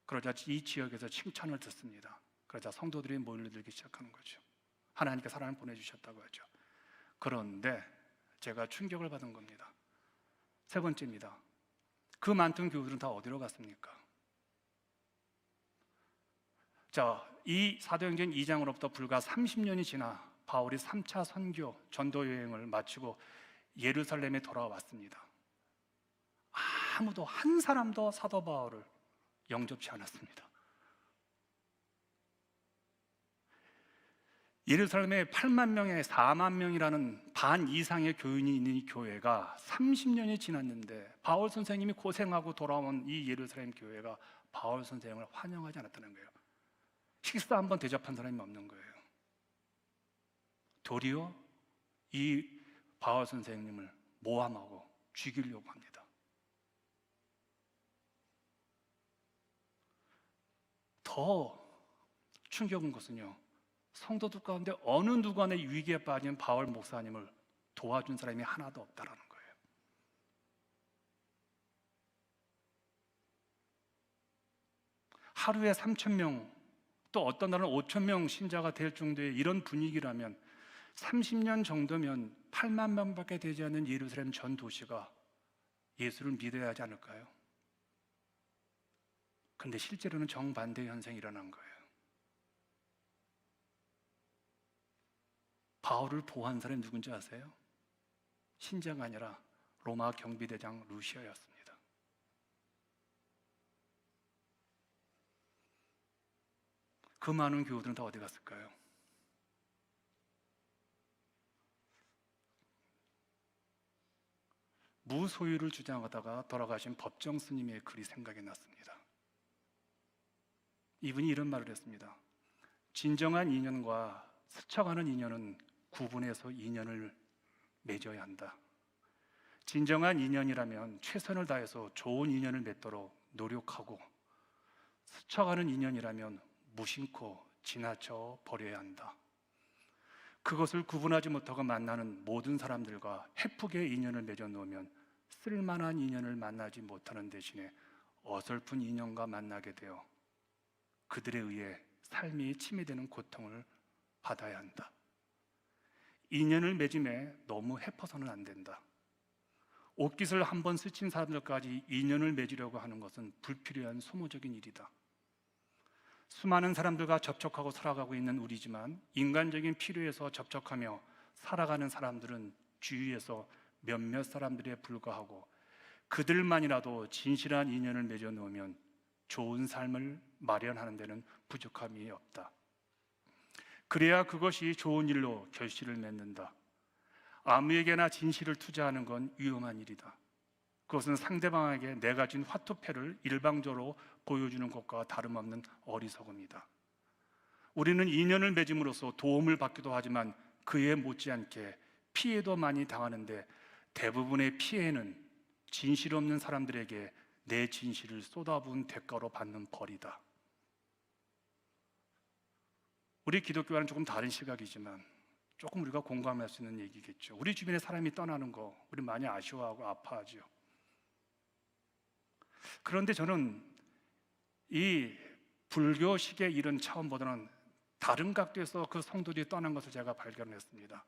그러자 이 지역에서 칭찬을 듣습니다. 그러자 성도들이 몰려들기 시작하는 거죠. 하나님께 사람을 보내주셨다고 하죠. 그런데 제가 충격을 받은 겁니다. 세 번째입니다. 그 많던 교우들은 다 어디로 갔습니까? 자, 이 사도행전 2장으로부터 불과 30년이 지나 바울이 3차 선교 전도 여행을 마치고 예루살렘에 돌아왔습니다. 아무도, 한 사람도 사도 바울을 영접치 않았습니다. 예루살렘에 8만 명에 4만 명이라는 반 이상의 교인이 있는 이 교회가 30년이 지났는데 바울 선생님이 고생하고 돌아온 이 예루살렘 교회가 바울 선생을 환영하지 않았다는 거예요. 식사 한번 대접한 사람이 없는 거예요. 도리어 이 바울 선생님을 모함하고 죽이려고 합니다. 더 충격인 것은요, 성도들 가운데 어느 누구간의 위기에 빠진 바울 목사님을 도와준 사람이 하나도 없다라는 거예요. 하루에 3,000명, 또 어떤 날은 5,000명 신자가 될 정도의 이런 분위기라면 30년 정도면 8만 명밖에 되지 않는 예루살렘 전 도시가 예수를 믿어야 하지 않을까요? 근데 실제로는 정반대 현상이 일어난 거예요. 바울을 보호한 사람이 누군지 아세요? 신자가 아니라 로마 경비대장 루시아였습니다. 그 많은 교우들은 다 어디 갔을까요? 무소유를 주장하다가 돌아가신 법정 스님의 글이 생각이 났습니다. 이분이 이런 말을 했습니다. 진정한 인연과 스쳐가는 인연은 구분해서 인연을 맺어야 한다. 진정한 인연이라면 최선을 다해서 좋은 인연을 맺도록 노력하고, 스쳐가는 인연이라면 무심코 지나쳐 버려야 한다. 그것을 구분하지 못하고 만나는 모든 사람들과 헤프게 인연을 맺어 놓으면 쓸만한 인연을 만나지 못하는 대신에 어설픈 인연과 만나게 되어 그들에 의해 삶이 침해되는 고통을 받아야 한다. 인연을 맺음에 너무 헤퍼서는 안 된다. 옷깃을 한번 스친 사람들까지 인연을 맺으려고 하는 것은 불필요한 소모적인 일이다. 수많은 사람들과 접촉하고 살아가고 있는 우리지만 인간적인 필요에서 접촉하며 살아가는 사람들은 주위에서 몇몇 사람들에 불과하고, 그들만이라도 진실한 인연을 맺어 놓으면 좋은 삶을 마련하는 데는 부족함이 없다. 그래야 그것이 좋은 일로 결실을 맺는다. 아무에게나 진실을 투자하는 건 위험한 일이다. 그것은 상대방에게 내가 진 화투패를 일방적으로 보여주는 것과 다름없는 어리석음이다. 우리는 인연을 맺음으로써 도움을 받기도 하지만 그에 못지않게 피해도 많이 당하는데, 대부분의 피해는 진실 없는 사람들에게 내 진실을 쏟아부은 대가로 받는 벌이다. 우리 기독교와는 조금 다른 시각이지만 조금 우리가 공감할 수 있는 얘기겠죠. 우리 주변에 사람이 떠나는 거 우리 많이 아쉬워하고 아파하죠. 그런데 저는 이 불교식의 일은 처음보다는 다른 각도에서 그 성도들이 떠난 것을 제가 발견했습니다.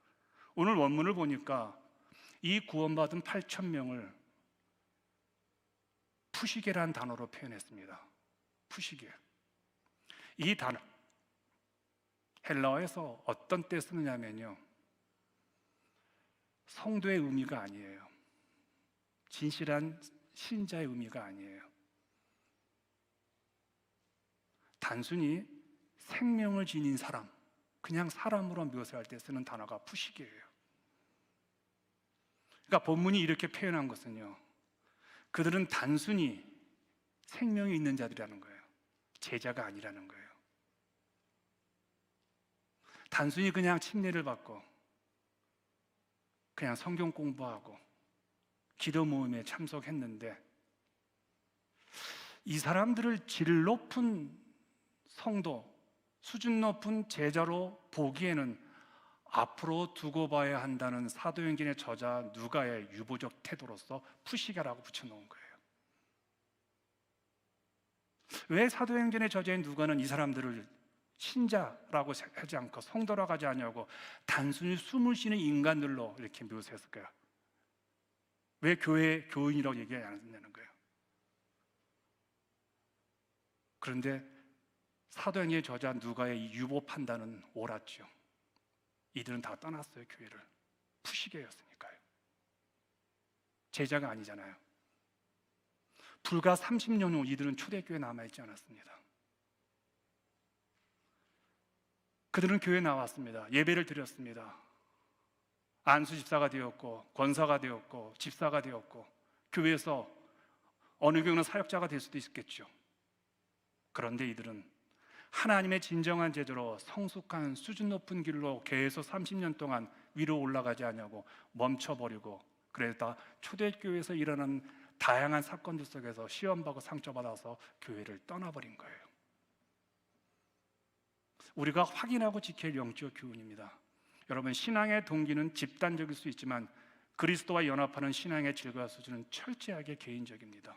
오늘 원문을 보니까 이 구원받은 8,000명을 푸시게라는 단어로 표현했습니다. 푸시게. 이 단어 헬라어에서 어떤 때 쓰느냐면요, 성도의 의미가 아니에요. 진실한 신자의 의미가 아니에요. 단순히 생명을 지닌 사람, 그냥 사람으로 묘사할 때 쓰는 단어가 푸시게예요. 그러니까 본문이 이렇게 표현한 것은요, 그들은 단순히 생명이 있는 자들이라는 거예요. 제자가 아니라는 거예요. 단순히 그냥 침례를 받고 그냥 성경 공부하고 기도 모임에 참석했는데 이 사람들을 질 높은 성도, 수준 높은 제자로 보기에는 앞으로 두고 봐야 한다는 사도행전의 저자 누가의 유보적 태도로서 푸시가라고 붙여놓은 거예요. 왜 사도행전의 저자인 누가는 이 사람들을 신자라고 하지 않고 성도라고 하지 않냐고 단순히 숨을 쉬는 인간들로 이렇게 묘사했을까요? 왜 교회 교인이라고 얘기하지 않았냐는 거예요. 그런데 사도행전의 저자 누가의 이 유보 판단은 옳았죠. 이들은 다 떠났어요, 교회를. 푸시게였으니까요. 제자가 아니잖아요. 불과 30년 후 이들은 초대교회에 남아있지 않았습니다. 그들은 교회에 나왔습니다. 예배를 드렸습니다. 안수 집사가 되었고 권사가 되었고 집사가 되었고 교회에서 어느 경우는 사역자가 될 수도 있겠죠. 그런데 이들은 하나님의 진정한 제자로 성숙한 수준 높은 길로 계속 30년 동안 위로 올라가지 않냐고 멈춰버리고 그러다 초대교회에서 일어난 다양한 사건들 속에서 시험받고 상처받아서 교회를 떠나버린 거예요. 우리가 확인하고 지킬 영적 교훈입니다. 여러분, 신앙의 동기는 집단적일 수 있지만 그리스도와 연합하는 신앙의 질과 수준은 철저하게 개인적입니다.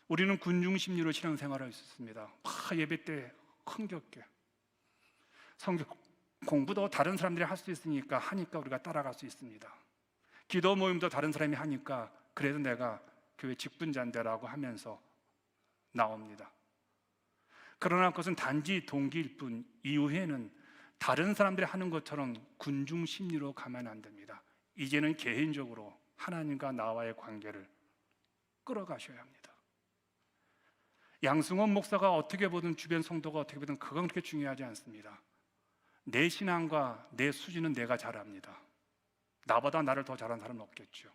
우리는 군중 심리로 신앙생활을 할 수 있습니다. 예배 때 흥겹게 성경 공부도 다른 사람들이 할 수 있으니까 하니까 우리가 따라갈 수 있습니다. 기도 모임도 다른 사람이 하니까 그래도 내가 교회 직분자인데라고 하면서 나옵니다. 그러나 그것은 단지 동기일 뿐 이후에는 다른 사람들이 하는 것처럼 군중 심리로 가면 안 됩니다. 이제는 개인적으로 하나님과 나와의 관계를 끌어가셔야 합니다. 양승원 목사가 어떻게 보든 주변 성도가 어떻게 보든 그건 그렇게 중요하지 않습니다. 내 신앙과 내 수준은 내가 잘합니다. 나보다 나를 더 잘하는 사람은 없겠죠.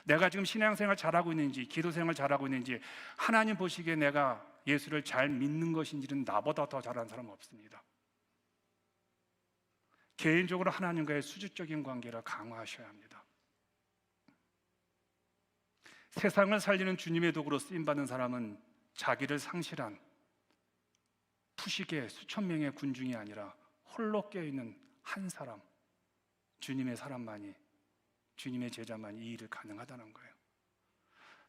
내가 지금 신앙생활 잘하고 있는지 기도생활 잘하고 있는지 하나님 보시기에 내가 예수를 잘 믿는 것인지는 나보다 더 잘하는 사람은 없습니다. 개인적으로 하나님과의 수직적인 관계를 강화하셔야 합니다. 세상을 살리는 주님의 도구로 쓰임받는 사람은 자기를 상실한 푸시게 수천 명의 군중이 아니라 홀로 깨어있는 한 사람, 주님의 사람만이, 주님의 제자만이 이 일을 가능하다는 거예요.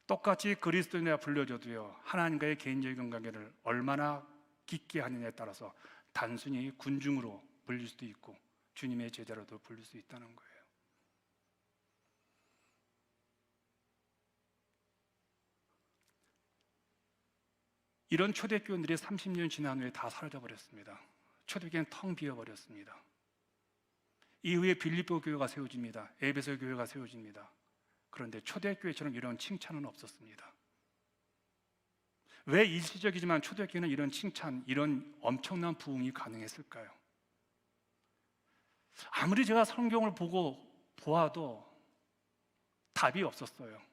똑같이 그리스도인이라 불려줘도요, 하나님과의 개인적인 관계를 얼마나 깊게 하느냐에 따라서 단순히 군중으로 불릴 수도 있고 주님의 제자로도 불릴 수 있다는 거예요. 이런 초대교인들이 30년 지난 후에 다 사라져버렸습니다. 초대교회는 텅 비어버렸습니다. 이후에 빌립보 교회가 세워집니다. 에베소 교회가 세워집니다. 그런데 초대교회처럼 이런 칭찬은 없었습니다. 왜 일시적이지만 초대교회는 이런 칭찬, 이런 엄청난 부흥이 가능했을까요? 아무리 제가 성경을 보아도 답이 없었어요.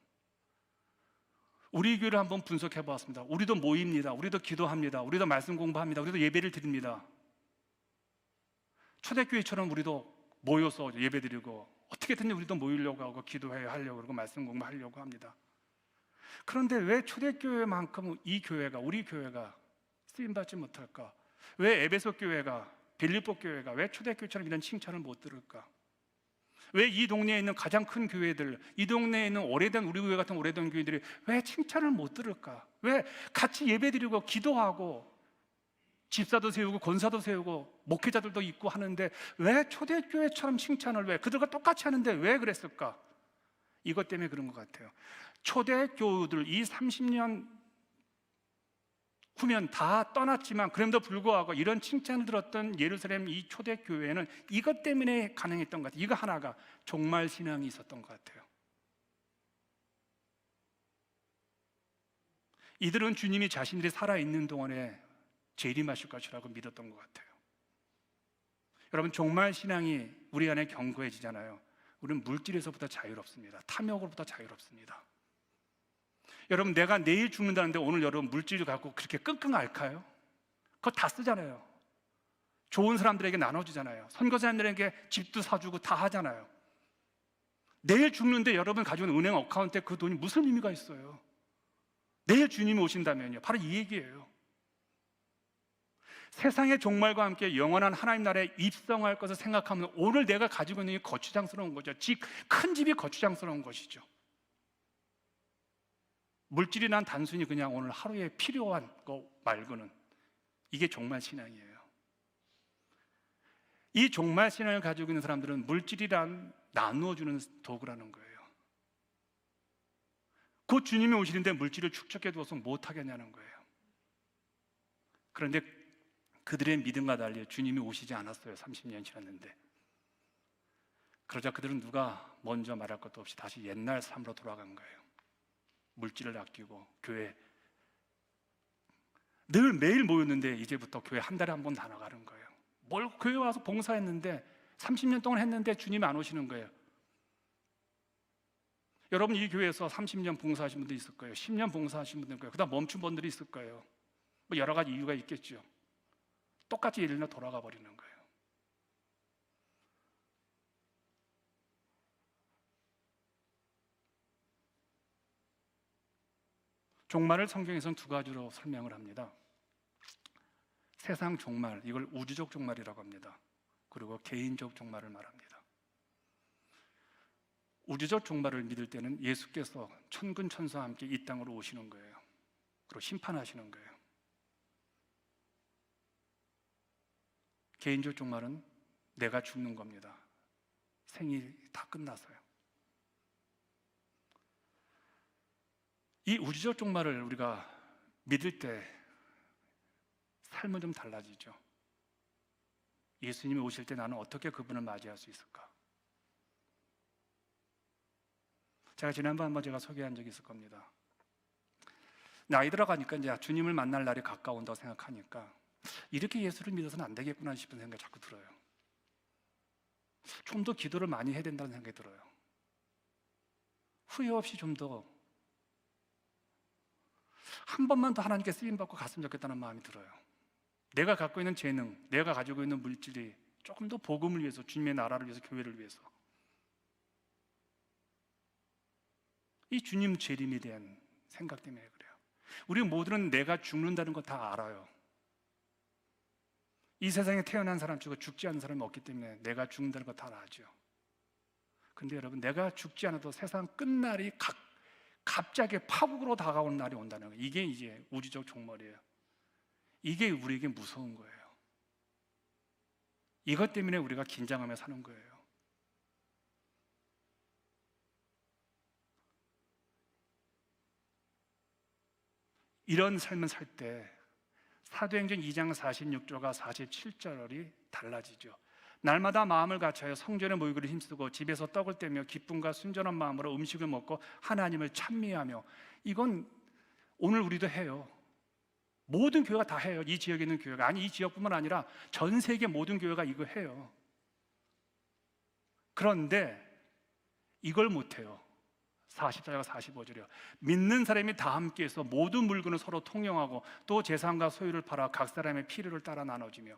우리 교회를 한번 분석해 보았습니다. 우리도 모입니다. 우리도 기도합니다. 우리도 말씀 공부합니다. 우리도 예배를 드립니다. 초대교회처럼 우리도 모여서 예배 드리고 어떻게든 우리도 모이려고 하고 기도해야 하려고 그러고 말씀 공부하려고 합니다. 그런데 왜 초대교회만큼 이 교회가, 우리 교회가 쓰임받지 못할까? 왜 에베소 교회가, 빌립보 교회가 왜 초대교회처럼 이런 칭찬을 못 들을까? 왜 이 동네에 있는 가장 큰 교회들, 이 동네에 있는 오래된 우리 교회 같은 오래된 교회들이 왜 칭찬을 못 들을까? 왜 같이 예배드리고 기도하고 집사도 세우고 권사도 세우고 목회자들도 있고 하는데 왜 초대교회처럼 칭찬을 왜 그들과 똑같이 하는데 왜 그랬을까? 이것 때문에 그런 것 같아요. 초대교우들 이 30년 후면 다 떠났지만 그럼에도 불구하고 이런 칭찬을 들었던 예루살렘 이 초대교회는 이것 때문에 가능했던 것 같아요. 이거 하나가 종말 신앙이 있었던 것 같아요. 이들은 주님이 자신들이 살아있는 동안에 재림하실 것이라고 믿었던 것 같아요. 여러분, 종말 신앙이 우리 안에 견고해지잖아요. 우리는 물질에서부터 자유롭습니다. 탐욕으로부터 자유롭습니다. 여러분, 내가 내일 죽는다는데 오늘 여러분 물질을 갖고 그렇게 끙끙 앓까요? 그거 다 쓰잖아요. 좋은 사람들에게 나눠주잖아요. 선교사님들에게 집도 사주고 다 하잖아요. 내일 죽는데 여러분 가지고 있는 은행 어카운트에 그 돈이 무슨 의미가 있어요? 내일 주님이 오신다면요. 바로 이 얘기예요. 세상의 종말과 함께 영원한 하나님 나라에 입성할 것을 생각하면 오늘 내가 가지고 있는 게 거추장스러운 거죠. 큰 집이 거추장스러운 것이죠. 물질이 난 단순히 그냥 오늘 하루에 필요한 거 말고는, 이게 종말 신앙이에요. 이 종말 신앙을 가지고 있는 사람들은 물질이란 나누어주는 도구라는 거예요. 곧 주님이 오시는데 물질을 축적해 두어서 못하겠냐는 거예요. 그런데 그들의 믿음과 달리 주님이 오시지 않았어요. 30년 지났는데. 그러자 그들은 누가 먼저 말할 것도 없이 다시 옛날 삶으로 돌아간 거예요. 물질을 아끼고 교회 늘 매일 모였는데 이제부터 교회 한 달에 한 번 다 나가는 거예요. 뭘 교회 와서 봉사했는데 30년 동안 했는데 주님이 안 오시는 거예요. 여러분, 이 교회에서 30년 봉사하신 분도 있을 거예요. 10년 봉사하신 분도 있을 거예요. 그다음 멈춘 분들이 있을 거예요. 뭐 여러 가지 이유가 있겠죠. 똑같이 예전으로 돌아가 버리는 거예요. 종말을 성경에서는 두 가지로 설명을 합니다. 세상 종말, 이걸 우주적 종말이라고 합니다. 그리고 개인적 종말을 말합니다. 우주적 종말을 믿을 때는 예수께서 천군 천사와 함께 이 땅으로 오시는 거예요. 그리고 심판하시는 거예요. 개인적 종말은 내가 죽는 겁니다. 생이 다 끝나서요. 이 우주적 종말을 우리가 믿을 때 삶은 좀 달라지죠. 예수님이 오실 때 나는 어떻게 그분을 맞이할 수 있을까? 제가 지난번 한번 제가 소개한 적이 있을 겁니다. 나이 들어가니까 이제 주님을 만날 날이 가까운다고 생각하니까 이렇게 예수를 믿어서는 안 되겠구나 싶은 생각이 자꾸 들어요. 좀 더 기도를 많이 해야 된다는 생각이 들어요. 후회 없이 좀 더 한 번만 더 하나님께 쓰임받고 갔으면 좋겠다는 마음이 들어요. 내가 갖고 있는 재능, 내가 가지고 있는 물질이 조금 더 복음을 위해서, 주님의 나라를 위해서, 교회를 위해서, 이 주님 재림에 대한 생각 때문에 그래요. 우리 모두는 내가 죽는다는 거 다 알아요. 이 세상에 태어난 사람 치고 죽지 않는 사람이 없기 때문에 내가 죽는다는 거 다 알죠. 근데 여러분, 내가 죽지 않아도 세상 끝날이 갑자기 파국으로 다가오는 날이 온다는 거예요. 이게 이제 우주적 종말이에요. 이게 우리에게 무서운 거예요. 이것 때문에 우리가 긴장하며 사는 거예요. 이런 삶을 살 때 사도행전 2장 46절과 47절이 달라지죠. 날마다 마음을 갖춰서 성전에 모이기를 힘쓰고 집에서 떡을 떼며 기쁨과 순전한 마음으로 음식을 먹고 하나님을 찬미하며. 이건 오늘 우리도 해요. 모든 교회가 다 해요. 이 지역에 있는 교회가, 아니 이 지역뿐만 아니라 전 세계 모든 교회가 이거 해요. 그런데 이걸 못해요. 44절과 45절이요. 믿는 사람이 다 함께해서 모든 물건을 서로 통용하고 또 재산과 소유를 팔아 각 사람의 필요를 따라 나눠주며.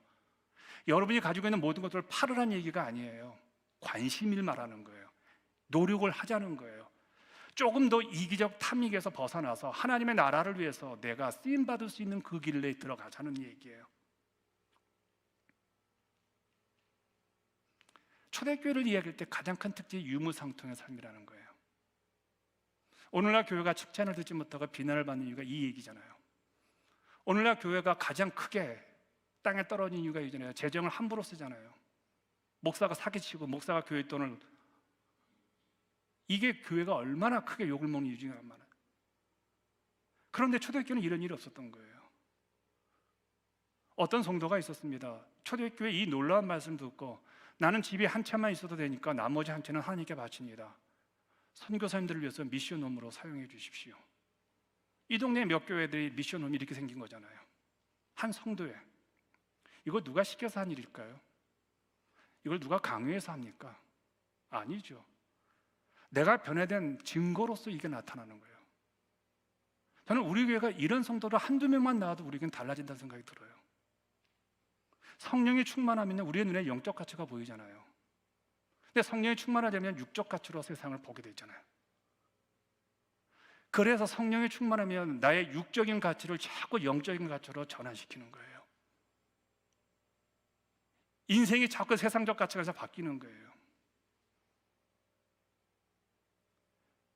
여러분이 가지고 있는 모든 것들을 팔으라는 얘기가 아니에요. 관심을 말하는 거예요. 노력을 하자는 거예요. 조금 더 이기적 탐닉에서 벗어나서 하나님의 나라를 위해서 내가 쓰임받을 수 있는 그 길에 들어가자는 얘기예요. 초대교회를 이야기할 때 가장 큰 특징이 유무상통의 삶이라는 거예요. 오늘날 교회가 칭찬을 듣지 못하고 비난을 받는 이유가 이 얘기잖아요. 오늘날 교회가 가장 크게 땅에 떨어진 이유가 이잖아요. 재정을 함부로 쓰잖아요. 목사가 사기치고 목사가 교회 돈을, 이게 교회가 얼마나 크게 욕을 먹는 이유 중에 하나예요. 그런데 초대교회는 이런 일이 없었던 거예요. 어떤 성도가 있었습니다. 초대교회 이 놀라운 말씀 듣고 나는 집에 한 채만 있어도 되니까 나머지 한 채는 하나님께 바칩니다. 선교사님들을 위해서 미션홈으로 사용해 주십시오. 이 동네 몇 교회들이 미션홈이 이렇게 생긴 거잖아요. 한 성도에. 이거 누가 시켜서 한 일일까요? 이걸 누가 강요해서 합니까? 아니죠. 내가 변화된 증거로서 이게 나타나는 거예요. 저는 우리 교회가 이런 성도를 한두 명만 나와도 우리에겐 달라진다는 생각이 들어요. 성령이 충만하면 우리의 눈에 영적 가치가 보이잖아요. 근데 성령이 충만하려면 육적 가치로 세상을 보게 되잖아요. 그래서 성령이 충만하면 나의 육적인 가치를 자꾸 영적인 가치로 전환시키는 거예요. 인생이 자꾸 세상적 가치가 바뀌는 거예요.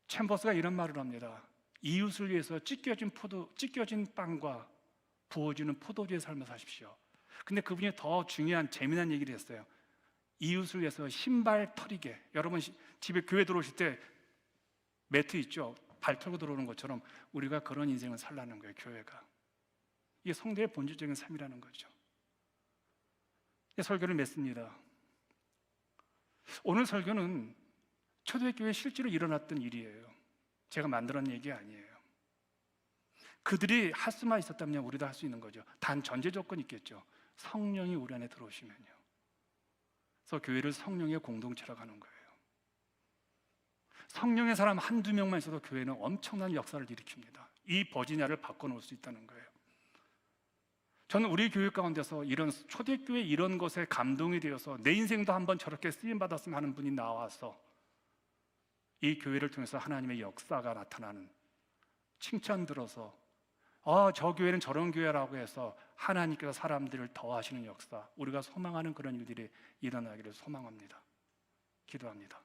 챔버스가 이런 말을 합니다. 이웃을 위해서 찢겨진 빵과 부어주는 포도주의 삶을 사십시오. 근데 그분이 더 중요한 재미난 얘기를 했어요. 이웃을 위해서 신발 털이게. 여러분 집에 교회 들어오실 때 매트 있죠? 발 털고 들어오는 것처럼 우리가 그런 인생을 살라는 거예요. 교회가. 이게 성도의 본질적인 삶이라는 거죠. 설교를 맺습니다. 오늘 설교는 초대교회에 실제로 일어났던 일이에요. 제가 만들어낸 얘기 아니에요. 그들이 할 수만 있었다면 우리도 할 수 있는 거죠. 단 전제 조건이 있겠죠. 성령이 우리 안에 들어오시면요. 그래서 교회를 성령의 공동체라고 하는 거예요. 성령의 사람 한두 명만 있어도 교회는 엄청난 역사를 일으킵니다. 이 버지니아를 바꿔놓을 수 있다는 거예요. 저는 우리 교회 가운데서 이런 초대교회 이런 것에 감동이 되어서 내 인생도 한번 저렇게 쓰임받았으면 하는 분이 나와서 이 교회를 통해서 하나님의 역사가 나타나는, 칭찬 들어서 저 교회는 저런 교회라고 해서 하나님께서 사람들을 더하시는 역사, 우리가 소망하는 그런 일들이 일어나기를 소망합니다. 기도합니다.